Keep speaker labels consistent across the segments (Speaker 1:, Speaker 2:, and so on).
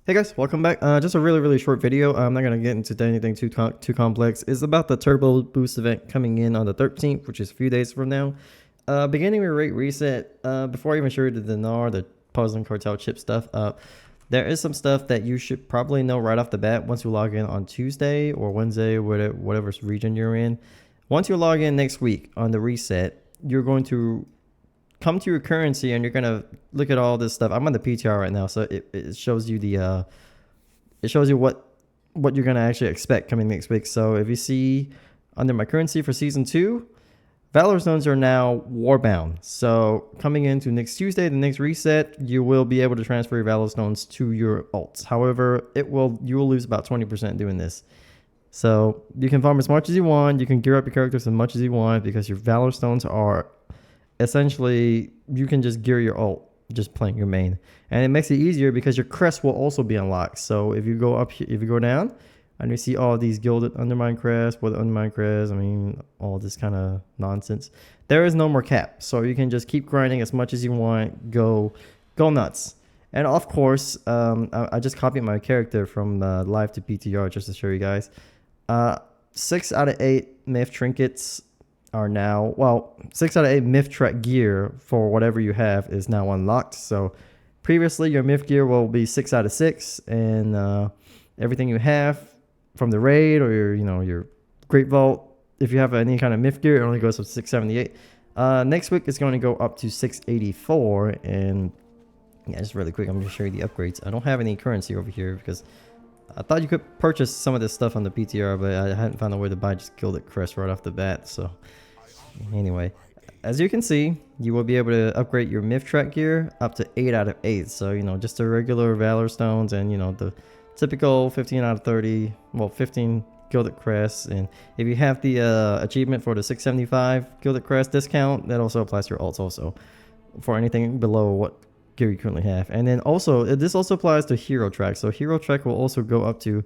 Speaker 1: Hey guys, welcome back. Just a really short video. I'm not gonna get into anything too complex. It's about the Turbo Boost event coming in on the 13th, which is a few days from now. Beginning with rate reset. Before I even show you the dinar, the puzzling cartel chip stuff. There is some stuff that you should probably know right off the bat once you log in on Tuesday or Wednesday, whatever region you're in. Once you log in next week on the reset, you're going to come to your currency and you're gonna look at all this stuff. I'm on the PTR right now, so it shows you the it shows you what you're gonna actually expect coming next week. So if you see under my currency for season 2, Valor Stones are now warbound. So coming into next Tuesday, the next reset, you will be able to transfer your Valor Stones to your alts. However, you will lose about 20% doing this. So you can farm as much as you want, you can gear up your characters as much as you want because your Valor Stones are essentially, you can just gear your ult just playing your main, and it makes it easier because your crest will also be unlocked. So if you go up here, if you go down and you see all these gilded undermine crest, with undermine crest, I mean all this kind of nonsense, there is no more cap, so you can just keep grinding as much as you want. Go nuts. And of course, I just copied my character from live to PTR just to show you guys. 6 out of 8 myth trinkets are now, well, 6 out of 8 myth track gear for whatever you have is now unlocked. So previously your myth gear will be 6 out of 6, and everything you have from the raid or your great vault, if you have any kind of myth gear, it only goes up to 678. Next week it's going to go up to 684. And yeah, just really quick, I'm going to show you the upgrades. I don't have any currency over here because I thought you could purchase some of this stuff on the PTR, but I hadn't found a way to buy just gilded crest right off the bat. So anyway, as you can see, you will be able to upgrade your myth track gear up to 8 out of 8. So just the regular Valor Stones and the typical 15 out of 30, well, 15 gilded crests. And if you have the achievement for the 675 gilded crest discount, that also applies to your alts also for anything below what gear you currently have. And then also this also applies to hero track. So hero track will also go up to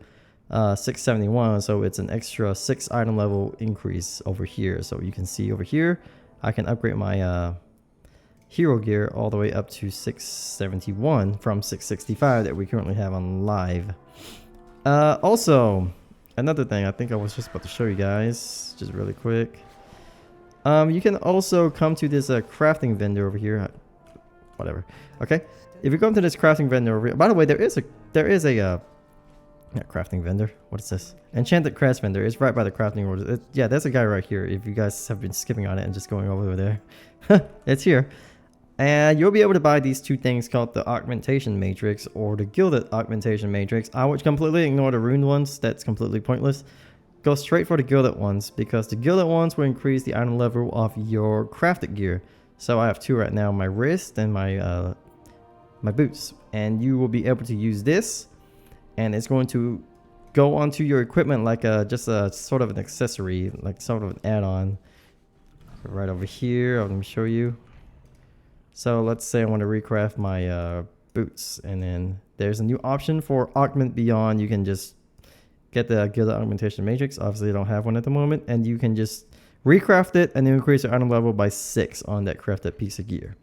Speaker 1: 671, so it's an extra 6 item level increase over here. So you can see over here I can upgrade my hero gear all the way up to 671 from 665 that we currently have on live. Also, another thing I think I was just about to show you guys just really quick, you can also come to this crafting vendor over here. Whatever. Okay, if you go into this crafting vendor over here, by the way, there is a not crafting vendor, what is this, enchanted crest vendor. It's right by the crafting order. Yeah, there's a guy right here. If you guys have been skipping on it and just going over there, it's here. And you'll be able to buy these two things called the augmentation matrix or the gilded augmentation matrix. I would completely ignore the ruined ones. That's completely pointless. Go straight for the gilded ones because the gilded ones will increase the item level of your crafted gear. So I have 2 right now, my wrist and my boots, and you will be able to use this, and it's going to go onto your equipment like just a sort of an accessory, like sort of an add-on. Right over here, let me show you. So let's say I want to recraft my boots, and then there's a new option for augment beyond. You can just get the gilded augmentation matrix. Obviously I don't have one at the moment, and you can just recraft it and then increase your item level by 6 on that crafted piece of gear.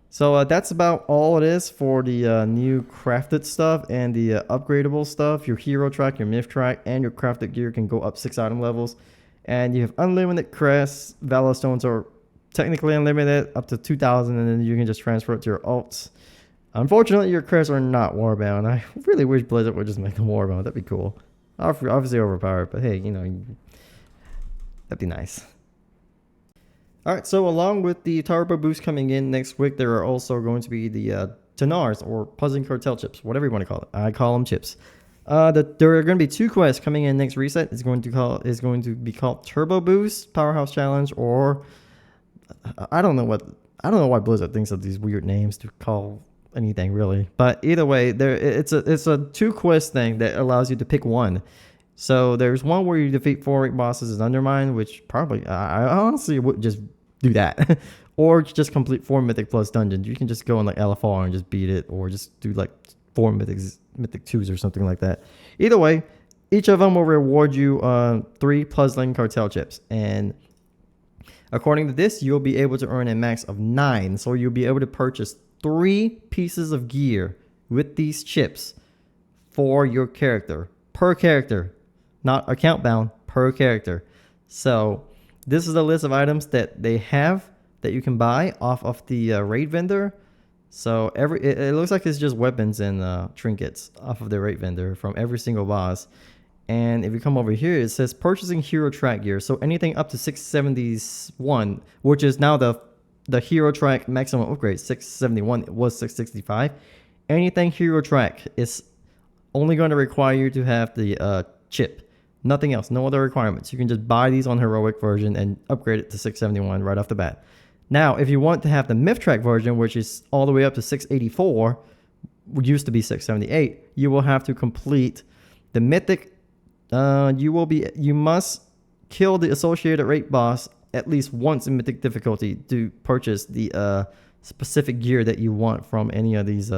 Speaker 1: So that's about all it is for the new crafted stuff and the upgradable stuff. Your hero track, your myth track, and your crafted gear can go up 6 item levels. And you have unlimited crests. Valor Stones are technically unlimited up to 2,000, and then you can just transfer it to your alts. Unfortunately, your crests are not warbound. I really wish Blizzard would just make them warbound. That'd be cool. Obviously overpowered, but hey, that'd be nice. Alright, so along with the Turbo Boost coming in next week, there are also going to be the dinars or puzzling cartel chips, whatever you want to call it. I call them chips. There are going to be 2 quests coming in next reset. It's going to be called Turbo Boost Powerhouse Challenge, or I don't know why Blizzard thinks of these weird names to call anything really. But either way, it's a 2 quest thing that allows you to pick one. So there's one where you defeat 4 rank bosses as Undermine, which probably, I honestly would just do that. Or just complete 4 Mythic Plus dungeons. You can just go in like LFR and just beat it, or just do like 4 Mythic 2s or something like that. Either way, each of them will reward you 3 puzzling cartel chips. And according to this, you'll be able to earn a max of 9. So you'll be able to purchase 3 pieces of gear with these chips for your character, per character, not account bound, per character. So this is the list of items that they have that you can buy off of the raid vendor. So it looks like it's just weapons and trinkets off of the raid vendor from every single boss. And if you come over here, it says purchasing hero track gear. So anything up to 671, which is now the hero track maximum upgrade. 671, it was 665. Anything hero track is only going to require you to have the chip. Nothing else, no other requirements. You can just buy these on heroic version and upgrade it to 671 right off the bat. Now, if you want to have the myth track version, which is all the way up to 684, used to be 678, you will have to complete the mythic. You must kill the associated raid boss at least once in mythic difficulty to purchase the specific gear that you want from any of these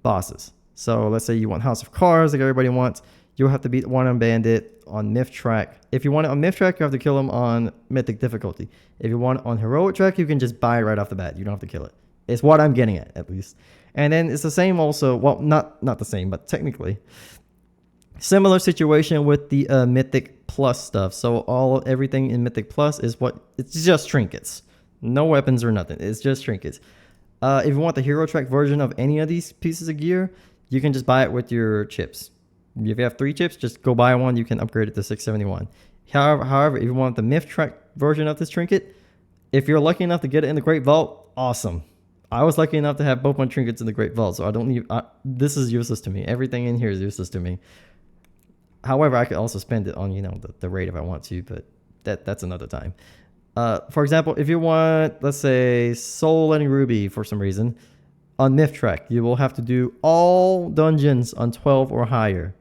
Speaker 1: bosses. So let's say you want House of Cards like everybody wants. You'll have to beat one on Bandit on myth track. If you want it on myth track, you have to kill him on mythic difficulty. If you want it on heroic track, you can just buy it right off the bat. You don't have to kill it. It's what I'm getting at least. And then it's the same also. Well, not the same, but technically similar situation with the Mythic Plus stuff. So everything in Mythic Plus is it's just trinkets. No weapons or nothing. It's just trinkets. If you want the hero track version of any of these pieces of gear, you can just buy it with your chips. If you have 3 chips, just go buy one. You can upgrade it to 671. However, if you want the myth track version of this trinket, if you're lucky enough to get it in the Great Vault, awesome. I was lucky enough to have both my trinkets in the Great Vault, so I don't need. This is useless to me. Everything in here is useless to me. However, I could also spend it on the raid if I want to, but that's another time. For example, if you want, let's say, Soul and Ruby for some reason, on myth track, you will have to do all dungeons on 12 or higher.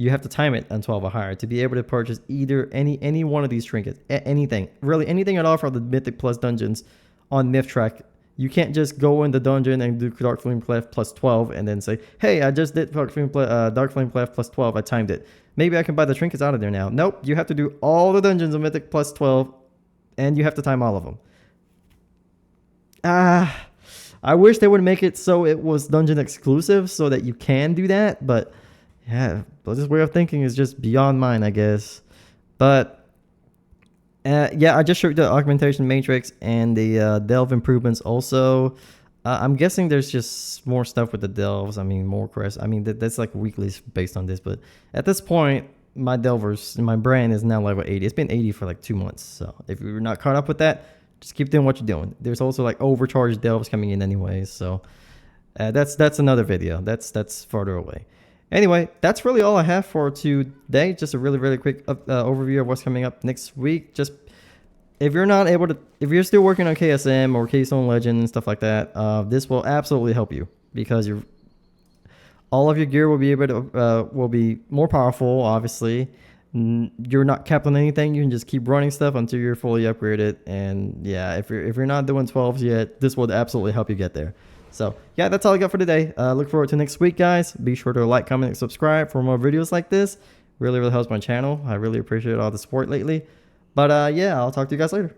Speaker 1: You have to time it on 12 or higher to be able to purchase either any one of these trinkets, anything, really anything at all from the Mythic Plus dungeons on myth track. You can't just go in the dungeon and do Dark Flame Clef plus 12 and then say, hey, I just did Dark Flame Clef plus 12. I timed it. Maybe I can buy the trinkets out of there now. Nope, you have to do all the dungeons of Mythic plus 12 and you have to time all of them. I wish they would make it so it was dungeon exclusive so that you can do that, but yeah, this way of thinking is just beyond mine, I guess. But yeah, I just showed the augmentation matrix and the delve improvements also. I'm guessing there's just more stuff with the delves. I mean, more crests. I mean, that's like weekly based on this. But at this point, my brand is now level 80. It's been 80 for like 2 months. So if you're not caught up with that, just keep doing what you're doing. There's also like overcharged delves coming in anyways. So that's another video. That's further away. Anyway, that's really all I have for today. Just a really quick overview of what's coming up next week. Just if you're still working on KSM or Keystone Legend and stuff like that, this will absolutely help you because all of your gear will be more powerful. Obviously, you're not capped on anything. You can just keep running stuff until you're fully upgraded. And yeah, if you're not doing 12s yet, this will absolutely help you get there. So yeah, that's all I got for today. Look forward to next week, guys. Be sure to like, comment, and subscribe for more videos like this. Really helps my channel. I really appreciate all the support lately. But yeah, I'll talk to you guys later.